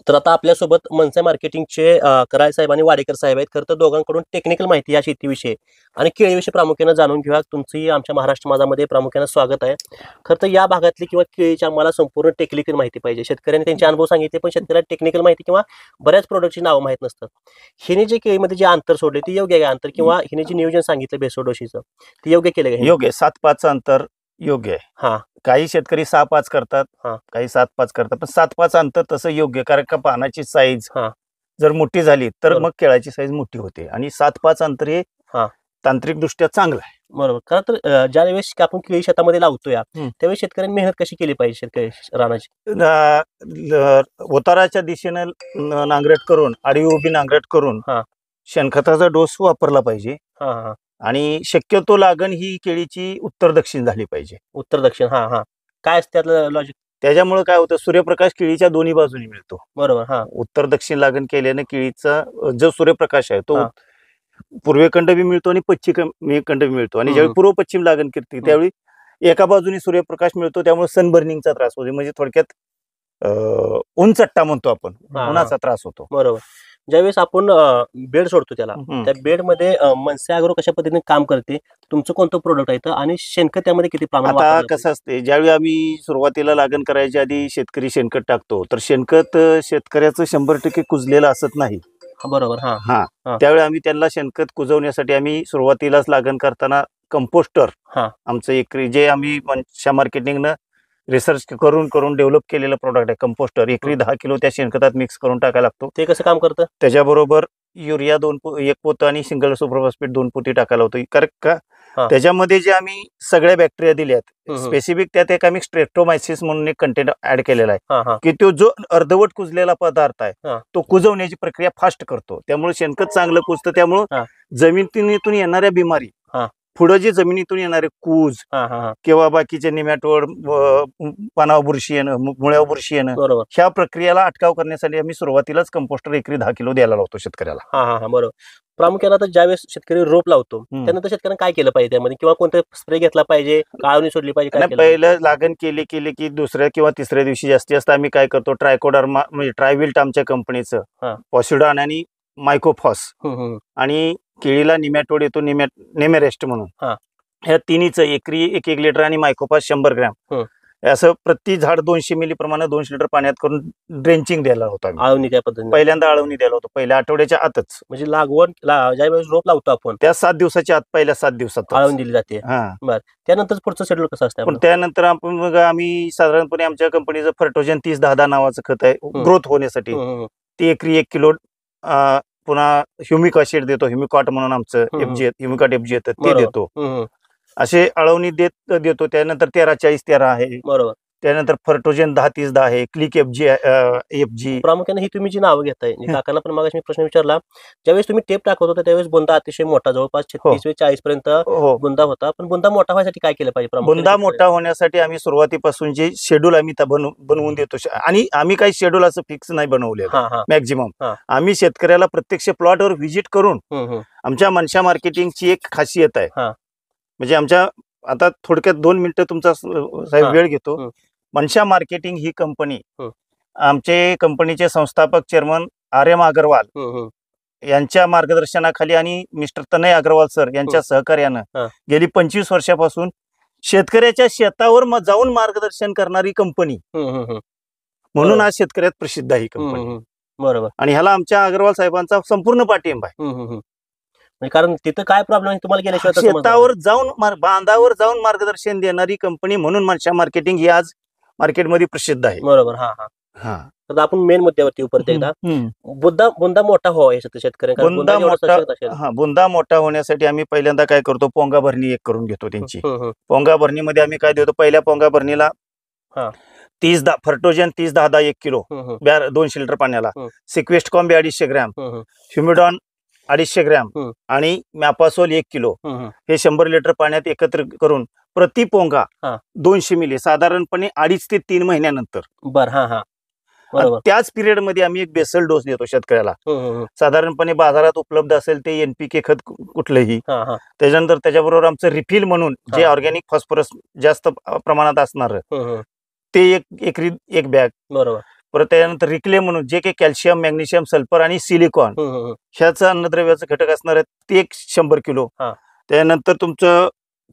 तर आता आपल्यासोबत मनसा मार्केटिंगचे कराळे साहेब आणि वाडेकर साहेब आहेत. खरं तर दोघांकडून टेक्निकल माहिती या शेतीविषयी आणि केळीविषयी प्रामुख्याने जाणून घेऊया. तुमचंही आमच्या महाराष्ट्र माझामध्ये प्रामुख्याने स्वागत आहे. खरं तर या भागातली किंवा केळीची आम्हाला संपूर्ण टेक्निकल माहिती पाहिजे. शेतकऱ्यांनी त्यांचे अनुभव सांगितले पण शेतकऱ्यांना टेक्निकल माहिती किंवा बऱ्याच प्रोडक्टची नावं माहीत नसतात. हिने जे केळीमध्ये जे अंतर सोडले ते योग्य आहे अंतर, किंवा हिने जे नियोजन सांगितलं बेसोडोशीचं ते योग्य केलं का? योग्य 7-5 अंतर योग्य आहे. काही शेतकरी 6-5 करतात, काही 7-5 करतात, पण 7-5 अंतर तसं योग्य. कारण का पानाची साईज जर मोठी झाली तर मग केळाची साईज मोठी होते आणि 7-5 अंतर हे तांत्रिक दृष्ट्या चांगलं आहे. बरोबर. खरं तर ज्या वेळेस आपण केळी शेतामध्ये लावतोय त्यावेळेस शेतकऱ्यांनी मेहनत कशी केली पाहिजे शेतकरी रानाची? उताराच्या दिशेनं नांगरट करून आडवी उभी नांगरट करून शेणखताचा डोस वापरला पाहिजे. आणि शक्यतो लागण ही केळीची उत्तर दक्षिण झाली पाहिजे. उत्तर दक्षिण काय असते त्यातलं लॉजिक? त्याच्यामुळे काय होतं, सूर्यप्रकाश केळीच्या दोन्ही बाजूनी मिळतो. बरोबर. उत्तर दक्षिण लागण केल्याने केळीचा जो सूर्यप्रकाश आहे तो पूर्वेकडं बी मिळतो आणि पश्चिमेकडं बी मिळतो. आणि ज्यावेळी पूर्व पश्चिम लागण करते त्यावेळी एका बाजूने सूर्यप्रकाश मिळतो, त्यामुळे सनबर्निंगचा त्रास होतो. म्हणजे थोडक्यात उंचट्टा म्हणतो आपण, उन्हाचा त्रास होतो. बरोबर. ज्यावेळेस आपण बेड सोडतो त्याला, त्या बेडमध्ये मनसे ॲग्रो कशा पद्धतीने काम करते, तुमचं कोणतं प्रोडक्ट आहे आणि शेणखत त्यामध्ये किती प्रमाणात? आता कसं असते, ज्यावेळी आम्ही सुरुवातीला लागण करायच्या आधी शेतकरी शेणखत टाकतो तर शेणखत शेतकऱ्याचं 100% कुजलेलं असत नाही. बरोबर. त्यावेळी आम्ही त्यांना शेणखत कुजवण्यासाठी आम्ही सुरुवातीलाच लागण करताना कंपोस्टर आमचं एकरी जे आम्ही मनसा मार्केटिंगनं रिसर्च करून डेव्हलप केलेलं प्रोडक्ट आहे कंपोस्टर, एकरी 10 किलो त्या शेणखतात मिक्स करून टाकायला लागतो. ते कसं काम करतं? त्याच्याबरोबर युरिया 1 पोतं आणि सिंगल सुपरफॉस्फेट 2 पोती टाकायला होतं. कारण का त्याच्यामध्ये जे आम्ही सगळ्या बॅक्टेरिया दिल्यात स्पेसिफिक, त्यात एक आम्ही स्ट्रेप्टोमायसिस म्हणून एक कंटेंट ऍड केलेला आहे की तो जो अर्धवट कुजलेला पदार्थ आहे तो कुजवण्याची प्रक्रिया फास्ट करतो. त्यामुळे शेणखत चांगलं कुजतं. त्यामुळं जमिनीतून येणाऱ्या बिमारी, पुढे जे जमिनीतून येणारे कूज किंवा बाकीचे निमॅटोड, पानावर बुरशी येणं, मुळ्यावर बुरशी येणं, ह्या प्रक्रियेला अटकाव करण्यासाठी आम्ही सुरुवातीलाच कंपोस्टर एकरी 10 किलो द्यायला लावतो शेतकऱ्याला. बरोबर. प्रामुख्याने आता ज्यावेळेस शेतकरी रोप लावतो त्यानंतर शेतकऱ्यांना काय केलं पाहिजे त्यामध्ये, किंवा कोणतं स्प्रे घेतला पाहिजे, काळवणी सोडली पाहिजे? पहिलं लागण केले की दुसऱ्या किंवा तिसऱ्या दिवशी जास्तीत आम्ही काय करतो, ट्रायकोडर्मा म्हणजे ट्रायविल्ट आमच्या कंपनीचं, पॉसिडॉन आणि मायकोफॉस, आणि केळीला निमॅटोड येतो नेमेरेस्ट म्हणून, ह्या तिन्हीचं एकरी 1 लिटर आणि मायकोफॉस 100 ग्रॅम असं प्रति झाड 200 मिली प्रमाणे 200 लिटर पाण्यात करून ड्रेंचिंग द्यायला होतं. आळवणी त्या पद्धतीने पहिल्यांदा आळवणी द्यायला होतं पहिल्या आठवड्याच्या आतच. म्हणजे लागवड ज्यावेळेस रोप लावतो आपण त्या 7 दिवसाच्या आत, पहिल्या 7 दिवसात आळवणी दिली जाते. बरं. त्यानंतर पुढचं शेड्यूल कसं असतं? पण त्यानंतर आपण मग आम्ही साधारणपणे आमच्या कंपनीचं फर्टोजन 30-10 नावाचं खत आहे ग्रोथ होण्यासाठी, ते एकरी 1 किलो. पुन्हा ह्युमिक ऍसिड देतो, ह्युमिकॉट म्हणून आमचं ह्युमिकॉट FG येतं ते देतो. असे अळवणी देतो. त्यानंतर 13-40-13 आहे, बरोबर. त्यानंतर फर्टोजन 10-30-10 आहे, क्लिक FG. प्रामुख्याने ही तुम्ही जी नावं घेताय, काकांना पण मागाशी मी प्रश्न विचारला, ज्यावेळेस तुम्ही टेप टाकत होता त्यावेळेस बुंदा अतिशय मोठा, जवळपास 36-40 पर्यंत बुंदा होता. पण बुंदा मोठा व्हायसाठी काय केलं पाहिजे? बुंदा मोठा होण्यासाठी आम्ही सुरुवातीपासून जे शेड्यूल आम्ही बनवून देतो, आणि आम्ही काही शेड्यूल असं फिक्स नाही बनवलेलं. मॅक्झिमम आम्ही शेतकऱ्याला प्रत्यक्ष प्लॉटवर व्हिजिट करून, आमच्या मनशा मार्केटिंगची एक खासियत आहे, म्हणजे आमच्या, आता थोडक्यात 2 मिनिटं तुमचा साहेब वेळ घेतो. मनशा मार्केटिंग ही कंपनी, आमचे कंपनीचे संस्थापक चेअरमन RM अग्रवाल यांच्या मार्गदर्शनाखाली आणि मिस्टर तनय अग्रवाल सर यांच्या सहकार्यानं गेली 25 वर्षापासून शेतकऱ्याच्या शेतावर जाऊन मार्गदर्शन करणारी कंपनी म्हणून आज शेतकऱ्यात प्रसिद्ध आहे ही कंपनी. बरोबर. आणि ह्याला आमच्या अग्रवाल साहेबांचा संपूर्ण पाठिंबा आहे. कारण तिथं काय प्रॉब्लेम आहे तुम्हाला गेल्याशिवाय शेतावर जाऊन, बांधावर जाऊन मार्गदर्शन देणारी कंपनी म्हणून मनशा मार्केटिंग ही आज मार्केटमध्ये प्रसिद्ध आहे. बरोबर. तर आपण मेन मुद्द्यावरती उपरत एकदा, बुंदा मोठा व्हावा शेतकऱ्यांना. बुंदा मोठा होण्यासाठी आम्ही पहिल्यांदा काय करतो, पोंगा भरणी एक करून घेतो त्यांची. पोंगा भरणीमध्ये आम्ही काय देतो, पहिल्या पोंगा भरणीला 30-10 फर्टोजन 30-10 1 किलो 200 लिटर पाण्याला, सिक्वेस्ट कॉम्बी 250 ग्रॅम, ह्युमिडॉन 250 ग्रॅम आणि मॅपासोल 1 किलो हे 100 लिटर पाण्यात एकत्र करून प्रति पोंगा 200 मिली साधारणपणे 2.5 ते 3 महिन्यानंतर. त्याच पिरियड मध्ये आम्ही एक बेसल डोस देतो शेतकऱ्याला. साधारणपणे बाजारात उपलब्ध असेल ते NPK खत कुठलंही. त्याच्यानंतर त्याच्याबरोबर आमचं रिफिल म्हणून जे ऑर्गॅनिक फॉस्फरस जास्त प्रमाणात असणार ते एक बॅग. बरोबर. परत त्यानंतर रिक्ले म्हणून जे काही कॅल्शियम, मॅग्नेशियम, सल्फर आणि सिलिकॉन ह्याचं अन्नद्रव्याचं घटक असणार आहे ते एक 100 किलो. त्यानंतर तुमचं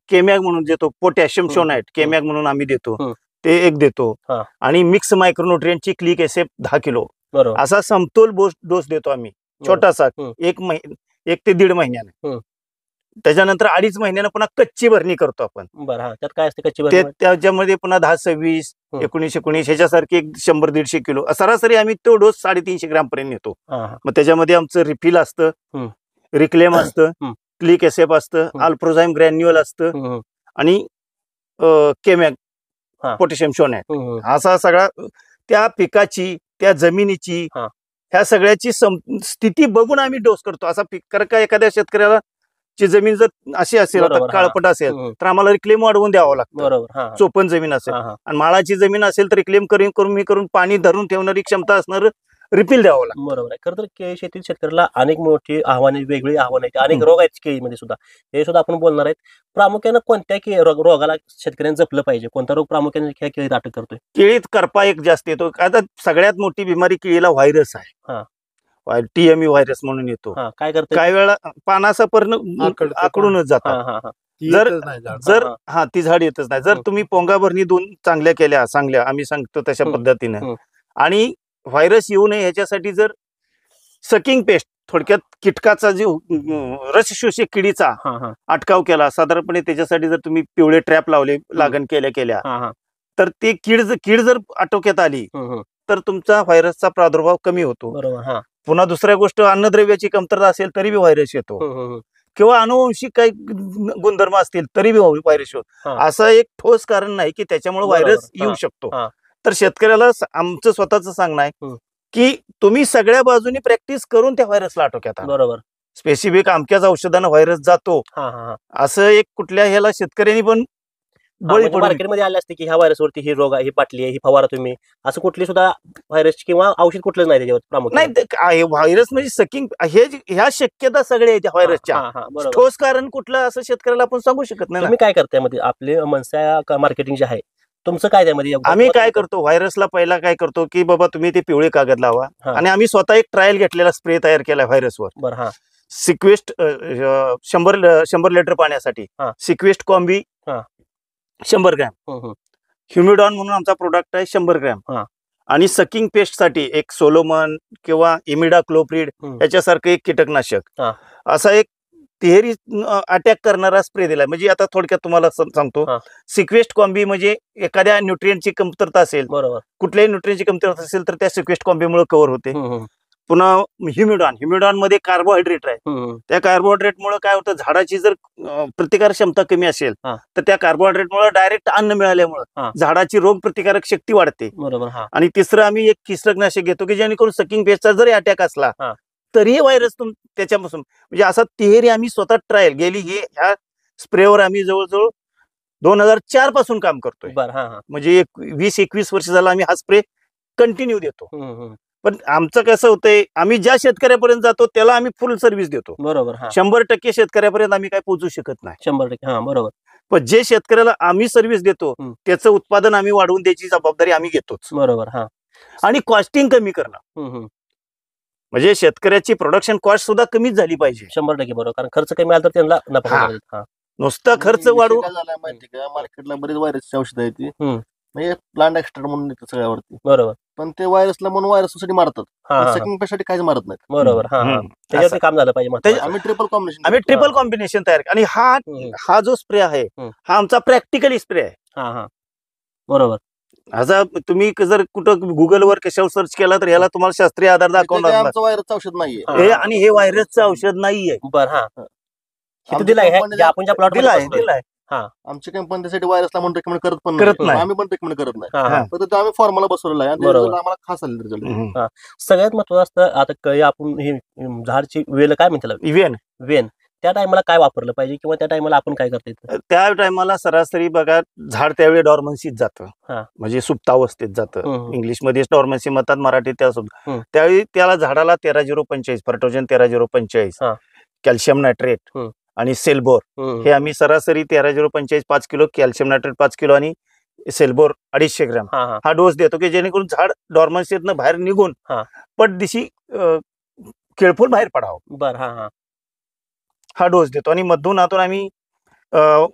केमॅग म्हणून देतो, पोटॅशियम शोनाइट केमॅग म्हणून आम्ही देतो, ते एक देतो. आणि मिक्स मायक्रोन्यूट्रिएंटची क्लिक SF 10 किलो. असा समतोल डोस देतो आम्ही, छोटासा 1 ते 1.5 महिन्याने. त्याच्यानंतर 2.5 महिन्यानं पुन्हा कच्ची भरणी करतो आपण. त्यात काय असते कच्ची भरणी? त्याच्यामध्ये पुन्हा 10-26, 19-19 ह्याच्यासारखे 100-150 किलो सरासरी आम्ही तो डोस 350 ग्रॅम पर्यंत नेतो. मग त्याच्यामध्ये आमचं रिफिल असतं, रिक्लेम असतं, क्लिक SF असतं, अल्प्रोझाईम ग्रॅन्युअल असतं आणि केमॅग पोटॅशियम शोनाइट. असा सगळा त्या पिकाची, त्या जमिनीची, ह्या सगळ्याची स्थिती बघून आम्ही डोस करतो. असा कारण का एखाद्या शेतकऱ्याला ची जमीन जर अशी असेल, काळपट असेल तर आम्हाला रिक्लेम वाढवून द्यावं लागतं. चोपन जमीन असेल आणि माळाची जमीन असेल तर रिक्लेम करून पाणी धरून ठेवणारी क्षमता असणार रिफिल द्यावं लागतं. बरोबर आहे. खरं तर केळी शेती शेतकऱ्याला अनेक मोठी आव्हाने, वेगळी आव्हाने आहेत, अनेक रोग आहेत केळीमध्ये सुद्धा, हे सुद्धा आपण बोलणार आहेत. प्रामुख्यानं कोणत्या रोगाला शेतकऱ्यांनी जपलं पाहिजे? कोणता रोग प्रामुख्याने केळीत अटक करतोय? केळीत करपा एक जास्त येतो. आता सगळ्यात मोठी बिमारी केळीला व्हायरस आहे. TME व्हायरस म्हणून येतो. काय करतो? काही वेळा पानाचा पर्ण आकडूनच जातात. ती झाड येतच नाही. जर तुम्ही पोंगा भरणी 2 चांगल्या आम्ही सांगतो तशा पद्धतीने, आणि व्हायरस येऊ नये ह्याच्यासाठी जर सकिंग पेस्ट, थोडक्यात कीटकाचा जो रस शोषक किडीचा अटकाव केला, साधारणपणे त्याच्यासाठी जर तुम्ही पिवळे ट्रॅप लावले लागण केल्या तर ते कीड जर आटोक्यात आली तर तुमचा व्हायरसचा प्रादुर्भाव कमी होतो. पुन्हा दुसऱ्या गोष्ट, अन्नद्रव्याची कमतरता असेल तरी बी व्हायरस येतो, किंवा अनुवंशिक काही गुणधर्म असतील तरी बी व्हायरस येतो. असं एक ठोस कारण नाही की त्याच्यामुळे व्हायरस येऊ शकतो. तर शेतकऱ्याला आमचं स्वतःच सांगणं आहे की तुम्ही सगळ्या बाजूनी प्रॅक्टिस करून त्या व्हायरसला आटोक्यात आणा. बरोबर. स्पेसिफिक अमक्याच औषधानं व्हायरस जातो असं एक कुठल्या ह्याला शेतकऱ्यांनी पण मार्केटमध्ये आले असते की ह्या व्हायरसवरती ही रोग आहे, ही बाटली आहे, ही फवारा तुम्ही, असं कुठली सुद्धा व्हायरस किंवा औषध कुठलंच नाही त्याच्यावर प्रामुख्याने? नाही, व्हायरस म्हणजे सकिंग ह्या शक्यता सगळ्या आहेत व्हायरसच्या. ठोस कारण कुठलं असं शेतकऱ्याला आपण सांगू शकत नाही. तुम्ही काय करताय मध्ये आपले मनसा मार्केटिंग जे आहे तुमचं काय त्यामध्ये? आम्ही काय करतो, व्हायरसला पहिला काय करतो की बाबा तुम्ही ते पिवळे कागद लावा, आणि आम्ही स्वतः एक ट्रायल घेतलेला स्प्रे तयार केला व्हायरसवर. सिक्वेस्ट 100 लिटर पाण्यासाठी सिक्वेस्ट कॉम्बी 100 ग्रॅम, ह्युमिडॉन म्हणून आमचा प्रोडक्ट आहे 100 ग्रॅम, आणि सकिंग पेस्ट साठी एक सोलोमन किंवा इमिडाक्लोप्रिड याच्यासारखं एक कीटकनाशक, असा एक तिहेरी अटॅक करणारा स्प्रे दिलाय. म्हणजे आता थोडक्यात तुम्हाला सांगतो, सिक्वेस्ट कॉम्बी म्हणजे एखाद्या न्यूट्रिएंटची कमतरता असेल, कुठल्याही न्यूट्रिएंटची कमतरता असेल तर त्या सिक्वेस्ट कॉम्बीमुळे कव्हर होते. पुन्हा ह्युमिडॉन मध्ये कार्बोहायड्रेट आहे. त्या कार्बोहायड्रेटमुळे काय होतं, झाडाची जर प्रतिकार क्षमता कमी असेल तर त्या कार्बोहायड्रेटमुळे डायरेक्ट अन्न मिळाल्यामुळे झाडाची रोग प्रतिकारक शक्ती वाढते. बरोबर. आणि तिसरं आम्ही एक कीटकनाशक घेतो की जेणेकरून सकिंग पेस्टचा जरी अटॅक असला तरीही व्हायरस त्याच्यापासून, म्हणजे असा तिहेरी आम्ही स्वतः ट्रायल गेली. ह्या स्प्रेवर आम्ही जवळजवळ 2004 पासून काम करतोय. म्हणजे 20-21 वर्ष झाला आम्ही हा स्प्रे कंटिन्यू देतो. पण आमचं कसं होतंय, आम्ही ज्या शेतकऱ्यापर्यंत जातो त्याला आम्ही फुल सर्व्हिस देतो. बरोबर. 100% शेतकऱ्यापर्यंत आम्ही काय पोहोचू शकत नाही. 100%. बरोबर. पण जे शेतकऱ्याला आम्ही सर्व्हिस देतो त्याचं उत्पादन आम्ही वाढवून द्यायची जबाबदारी आम्ही घेतोच. बरोबर. आणि कॉस्टिंग कमी करणं, म्हणजे शेतकऱ्याची प्रोडक्शन कॉस्ट सुद्धा कमीच झाली पाहिजे. 100% बरोबर. कारण खर्च कमी आला तर त्यांना नफा. नुसता खर्च वाढवून माहिती का, मार्केटला बरेच व्हायरसची औषधं आहेत ती, म्हणजे प्लांट एक्स्ट्रा म्हणून येतं सगळ्यावरती. बरोबर. पण ते व्हायरसला म्हणून व्हायरससाठी मारतात, सेकंड पेस्टसाठी काहीच मारत नाहीत. बरोबर. त्याच्यावर काम झालं पाहिजे. आम्ही ट्रिपल कॉम्बिनेशन तयार. आणि हा जो स्प्रे आहे हा आमचा प्रॅक्टिकली स्प्रे आहे. बरोबर. आता तुम्ही जर कुठं गुगलवर कशावर सर्च केला तर ह्याला तुम्हाला शास्त्रीय आधार दाखवणार व्हायरसचं औषध नाहीये, आणि हे व्हायरसचं औषध नाहीये. आपण ज्या प्लॉट दिलाय. आमची कंपनी त्यासाठी व्हायरसला म्हणून रेकमेंड करत नाही. आम्ही पण रेकमेंड करत नाही. फक्त आम्ही फॉर्म्युला बसवलेला आहे आणि आम्हाला खास आले रिझल्ट. सगळ्यात महत्वाचं असतं, आता कळी आपण हे झाडची वेल काय म्हणते, वेन, त्या टायमाला काय वापरलं पाहिजे किंवा त्या टायमाला आपण काय करता येतं? त्या टायमाला सरासरी बघा झाड त्यावेळी डॉर्मन्सीत जातं, म्हणजे सुप्तावस्थेत जातं. इंग्लिशमध्ये डॉर्मन्सी म्हणतात, मराठीत त्यावेळी त्याला झाडाला 13-0-45 फर्टोजन 13-0-45 कॅल्शियम नायट्रेट आणि सेल्बोर हे आम्ही सरासरी 13-0-45 5 किलो, कॅल्शियम नायट्रेट 5 किलो आणि सेल्बोर 250 ग्रॅम हा डोस देतो की जेणेकरून झाड डॉर्मन्सीतनं बाहेर निघून पटदिशी केळफुल बाहेर पडावं. हा डोस देतो. आणि मधून आतून आम्ही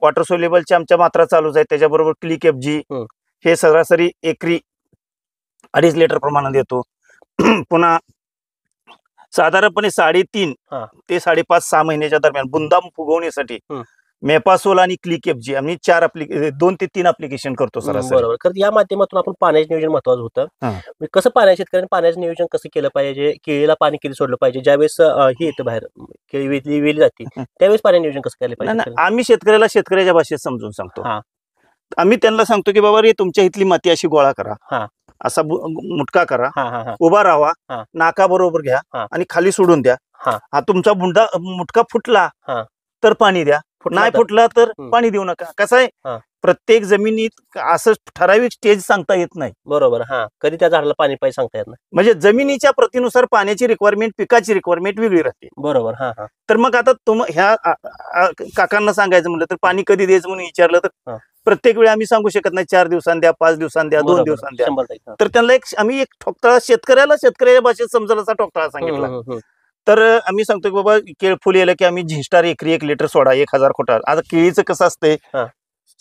वॉटर सोल्युबलच्या आमच्या मात्रा चालूच आहेत. त्याच्याबरोबर क्लिक FG हे सरासरी एकरी 2.5 लिटर प्रमाणात देतो. पुन्हा साधारणपणे 3.5 ते 5.5-6 महिन्याच्या दरम्यान बुंदा फुगवण्यासाठी मेपासोल आणि क्लिक FG आम्ही 2 ते 3 ऍप्लिकेशन करतो सरासरी. बरोबर. कारण या माध्यमातून आपण पाण्याचं नियोजन महत्वाचं होतं. कसं शेतकऱ्यांनी पाण्याचं नियोजन कसं केलं पाहिजे, केळीला पाणी किती सोडलं पाहिजे, ज्यावेळेस हे येतं बाहेर केळी वेली जाते त्यावेळेस पाणी नियोजन कसं केलं पाहिजे? आम्ही शेतकऱ्याला शेतकऱ्याच्या भाषेत समजून सांगतो. आम्ही त्यांना सांगतो की बाबा रे तुमच्या इथली माती अशी गोळा करा, असा मुटका करा, उभा राहा, नाका बरोबर घ्या आणि खाली सोडून द्या. हा तुमचा मुटका फुटला तर पाणी द्या, नाही फुटला तर पाणी देऊ नका. कसं आहे, प्रत्येक जमिनीत असं ठराविक स्टेज सांगता येत नाही. बरोबर. कधी त्या झाडाला पाणी पाहिजे सांगता येत नाही. म्हणजे जमिनीच्या प्रतीनुसार पाण्याची रिक्वायरमेंट, पिकाची रिक्वायरमेंट वेगळी राहते. बरोबर. तर मग आता ह्या काकांना सांगायचं म्हटलं तर पाणी कधी द्यायचं म्हणून विचारलं तर प्रत्येक वेळी आम्ही सांगू शकत नाही 4 दिवसांनी द्या, 5 दिवसांनी द्या, 2 दिवसांनी द्या. तर त्यांना आम्ही एक ठोकताळा शेतकऱ्याच्या भाषेत समजेल असा ठोकताळा सांगितला. तर आम्ही सांगतो की बाबा केळफुल येलं की आम्ही झिंस्टार एकरी 1 लिटर सोडा 1000 खोटा. आता केळीचं कसं असतंय,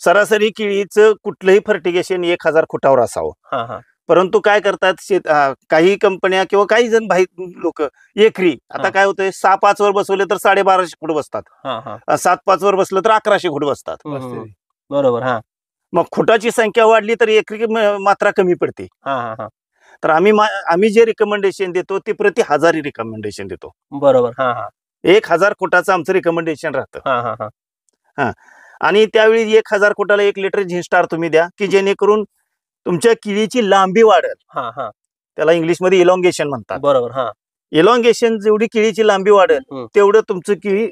सरासरी केळीचं कुठलंही फर्टिगेशन 1000 खोटावर असावं. परंतु काय करतात काही कंपन्या किंवा काही जण लोक एकरी, आता काय होतंय 6-5 वर बसवले तर 1250 फूट बसतात, 7-5 वर बसलं तर 1100 फूट बसतात. बरोबर. मग फुटाची संख्या वाढली तर एकरी मात्रा कमी पडते. तर आम्ही जे रिकमेंडेशन देतो ते प्रति 1000 रिकमेंडेशन देतो. बरोबर. 1000 फुटाचं आमचं रिकमेंडेशन राहतं. आणि त्यावेळी 1000 फुटाला 1 लिटर झिंस्टार तुम्ही द्या की जेणेकरून तुमच्या केळीची लांबी वाढेल. त्याला इंग्लिशमध्ये इलॉंगेशन म्हणतात. बरोबर. इलॉंगेशन जेवढी केळीची लांबी वाढेल तेवढं तुमचं केळी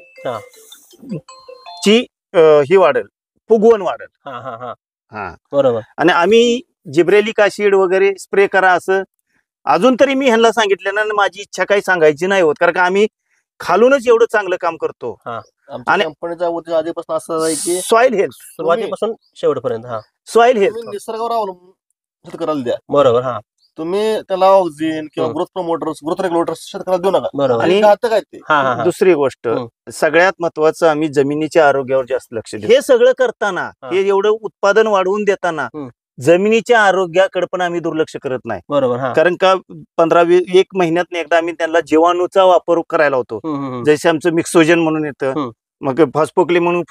ची ही वाढेल, फुगवण वाढेल. बरोबर. आणि आम्ही जिब्रेलिक ऍसिड वगैरे स्प्रे करा असं अजून तरी मी ह्यांना सांगितलं ना, माझी इच्छा काही सांगायची नाही होत, कारण का आम्ही खालूनच एवढं चांगलं काम करतो. आणि कंपनीचा उद्देश आधीपासून असं आहे की सॉइल हेल्थ सुरुवातीपासून शेवटपर्यंत. सॉइल हेल्थ निसर्गावर अवलंबून शेतकऱ्याला द्या. बरोबर. तुम्ही त्याला ऑक्सिजन किंवा ग्रोथ प्रमोटर्स, ग्रोथ रेग्युलेटर्स शेतकऱ्याला देऊ नका. बरोबर. आणि काय ते दुसरी गोष्ट सगळ्यात महत्वाचं, आम्ही जमिनीच्या आरोग्यावर जास्त लक्ष देतो. हे सगळं करताना, हे एवढं उत्पादन वाढवून देताना जमिनीच्या आरोग्याकडे पण आम्ही दुर्लक्ष करत नाही. बरोबर. कारण का 15-1 महिन्यात एकदा आम्ही त्यांना जीवाणूचा वापर करायला होतो. जसे आमचं मिक्सोजन म्हणून येतं, मग फॉस्फोक्ली म्हणून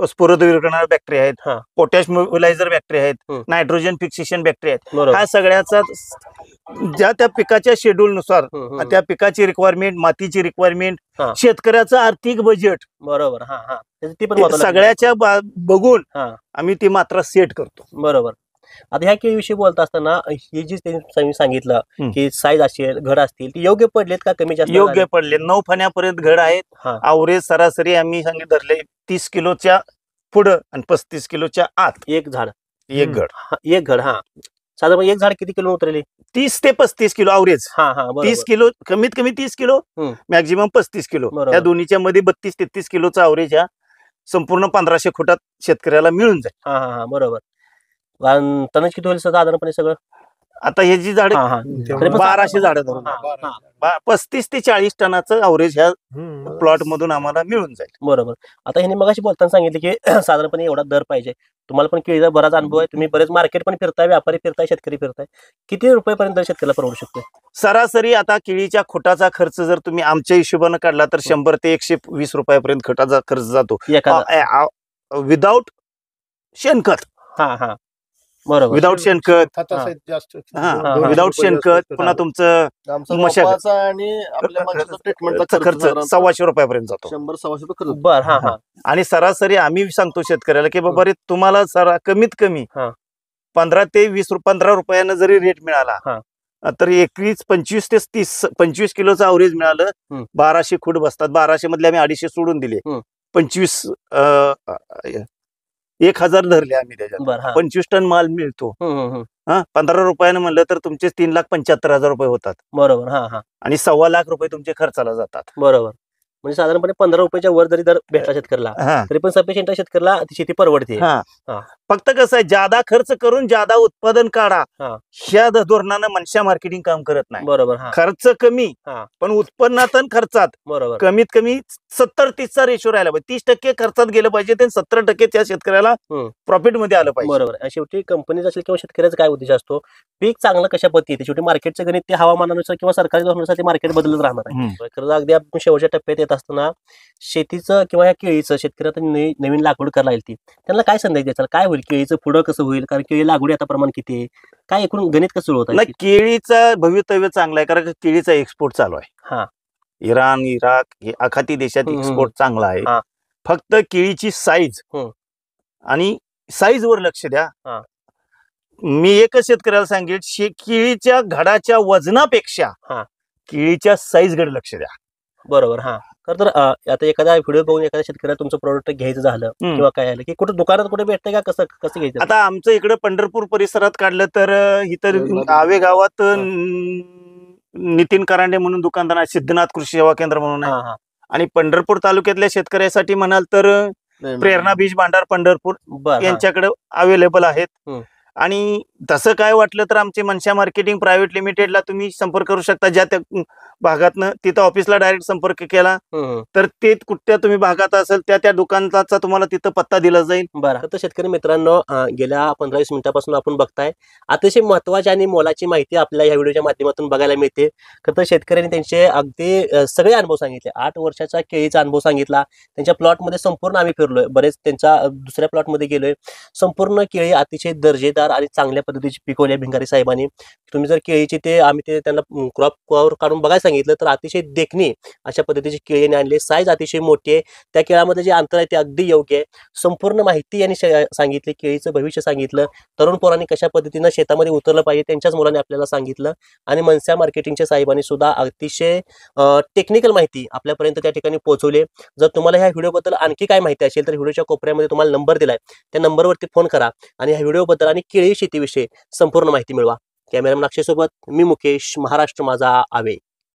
स्फुरद करणाऱ्या बॅक्टेरिया आहेत, पोटॅश मोबिलायझर बॅक्टेरिया आहेत, नायट्रोजन फिक्सेशन बॅक्टेरिया आहेत. हा सगळ्याचा ज्या त्या पिकाच्या शेड्यूल नुसार त्या पिकाची रिक्वायरमेंट, मातीची रिक्वायरमेंट, शेतकऱ्याचं आर्थिक बजेट बरोबर सगळ्याच्या बघून आम्ही ती मात्रा सेट करतो. बरोबर. आता ह्या केळीविषयी बोलत असताना ही जी त्यांनी सांगितलं की साईज असेल, घड असतील, ती योग्य पडलेत का कमी जास्त? योग्य पडले. 9 फण्यापर्यंत घड आहेत. अवरेज सरासरी आम्ही धरले 30 किलोच्या पुढं आणि 35 किलोच्या आत एक झाड, एक घड. एक घड. साधारण एक झाड किती किलो उतरले? 30 ते 35 किलो अवरेज. 30 किलो कमीत कमी 30 किलो, मॅक्झिमम 35 किलो. या दोन्हीच्या मध्ये 32-33 किलोचा अवरेज हा संपूर्ण 1500 फुटात शेतकऱ्याला मिळून जाईल. बरोबर. तणच किती होईल साधारणपणे सगळं? आता हे जी झाड 1200 झाडं धरून 35 ते 40 टनाचं अवरेज ह्या प्लॉट मधून आम्हाला मिळून जाईल. बरोबर. आता ह्यांनी मगाशी बोलताना सांगितलं की साधारणपणे एवढा दर पाहिजे. तुम्हाला पण केळीचा बराच अनुभव आहे, तुम्ही बरेच मार्केट पण फिरताय, व्यापारी फिरताय, शेतकरी फिरताय. किती रुपयापर्यंत शेतकऱ्याला परवडू शकतो? सरासरी आता केळीच्या खोटाचा खर्च जर तुम्ही आमच्या हिशोबानं काढला तर 100 ते 120 रुपयापर्यंत खताचा खर्च जातो विदाउट शेणखत. बरोबर. विदाउट शेणखत, विदाउट शेणखत. पुन्हा तुमचं आणि ट्रीटमेंटचा खर्च 125 रुपयापर्यंत जातो. 100-125 रुपये. आणि सरासरी आम्ही सांगतो शेतकऱ्याला की बाबा रे तुम्हाला कमीत कमी 15 ते 15 रुपयानं जरी रेट मिळाला तर 25 ते 25 किलोचा अवरेज मिळालं. 1200 खूट बसतात. 1200 मधले आम्ही 250 सोडून दिले. 25 1000 धरले आम्ही त्याच्यात. 25 टन माल मिळतो. 15 रुपयानं म्हणलं तर तुमचे 3,75,000 रुपये होतात. बरोबर. आणि 1.25 लाख रुपये तुमचे खर्चाला जातात. बरोबर. म्हणजे साधारणपणे 15 रुपयाच्या वर जरी दर भेटला शेतकऱ्याला तरी पण सफिशियंट शेतकऱ्याला शेती परवडते. फक्त कसं आहे, जादा खर्च करून जादा उत्पादन काढा ह्या धोरणानं मनशा मार्केटिंग काम करत नाही. बरोबर. खर्च कमी पण उत्पन्नात आणि खर्चात बरोबर कमीत कमी 70-30चा रेशो राहिला पाहिजे. 30% खर्चात गेलं पाहिजे ते 70% त्या शेतकऱ्याला प्रॉफिट मध्ये आलं पाहिजे. बरोबर. शेवटी कंपनीचा असेल किंवा शेतकऱ्याचा काय उद्देश असतो, पीक चांगलं कशा पद्धती. शेवटी मार्केटचं गणित ते हवामानानुसार किंवा सरकारी धोरणानुसार ते मार्केट बदलत राहणार आहे. खरं अगदी आपण शेवटच्या टप्प्यात येत असताना शेतीचं किंवा या केळीचं शेतकऱ्याला नवीन लागवड करायला येईल, त्यांना काय संदेश द्यायचा? काय होईल केळीचं पुढं कसं होईल? कारण केळी लागवडी आता प्रमाण किती आहे, काय एकूण गणित कसं होत आहे? केळीचं भवितव्य चांगलं आहे कारण केळीचा एक्सपोर्ट चालू आहे. इराण, इराक हे आखाती देशात एक्सपोर्ट चांगला आहे. फक्त केळीची साईज आणि साईज वर लक्ष द्या. मी एकच शेतकऱ्याला सांगेल, केळीच्या घडाच्या वजनापेक्षा केळीच्या साईज कडे लक्ष द्या. बरोबर. तर आता एखादा व्हिडिओ बघून एखाद्या शेतकऱ्याला तुमचं प्रोडक्ट घ्यायचं झालं किंवा काय झालं की कुठे दुकानात कुठे भेटतंय का, कसं घ्यायचं? आता आमचं इकडे पंढरपूर परिसरात काढलं तर इतर आवे गावात नितीन करांडे म्हणून दुकानदार आहे, सिद्धनाथ कृषी सेवा केंद्र म्हणून आहे. आणि पंढरपूर तालुक्यातल्या शेतकऱ्यासाठी म्हणाल तर प्रेरणा बीज भांडार पंढरपूर यांच्याकडे अवेलेबल आहेत. आणि तसं काय वाटलं तर आमचे मनशा मार्केटिंग प्रायव्हेट लिमिटेडला तुम्ही संपर्क करू शकता. ज्या त्या भागातनं तिथं ऑफिसला डायरेक्ट संपर्क केला तर ते कुठल्या तुम्ही भागात असेल त्या दुकानाचा तुम्हाला तिथं पत्ता दिला जाईल. बरं. तर शेतकरी मित्रांनो, गेल्या 15-20 मिनिटापासून आपण बघताय अतिशय महत्वाची आणि मोलाची माहिती आपल्याला या व्हिडिओच्या माध्यमातून बघायला मिळते. तर शेतकऱ्यांनी त्यांचे अगदी सगळे अनुभव सांगितले. 8 वर्षाचा केळीचा अनुभव सांगितला. त्यांच्या प्लॉटमध्ये संपूर्ण आम्ही फिरलोय, बरेच त्यांच्या दुसऱ्या प्लॉटमध्ये गेलोय. संपूर्ण केळी अतिशय दर्जेदार आणि चांगल्या पद्धतीची पिकवल्या भिंगारी साहेबांनी. तुम्ही जर केळीची आम्ही त्यांना क्रॉप कव्हर काढून बघायला सांगितलं तर अतिशय देखणी अशा पद्धतीची केळी आणली. साईज अतिशय मोठी आहे. त्या केळामध्ये जे अंतर आहे ते अगदी योग्य आहे. संपूर्ण माहिती यांनी सांगितली, केळीचं भविष्य सांगितलं, तरुण पोरांनी कशा पद्धतीनं शेतामध्ये उतरलं पाहिजे त्यांच्याच मुलांनी आपल्याला सांगितलं. आणि मनशा मार्केटिंगच्या साहेबांनी सुद्धा अतिशय टेक्निकल माहिती आपल्यापर्यंत त्या ठिकाणी पोहोचवली. जर तुम्हाला ह्या व्हिडिओबद्दल आणखी काय माहिती असेल तर व्हिडिओच्या कोपऱ्यामध्ये तुम्हाला नंबर दिलाय, त्या नंबरवरती फोन करा आणि ह्या व्हिडिओबद्दल आणि केळी शेतीविषयी संपूर्ण माहिती मिळवा. कॅमेरामॅन अक्षय सोबत मी मुकेश, महाराष्ट्र माझा आवे.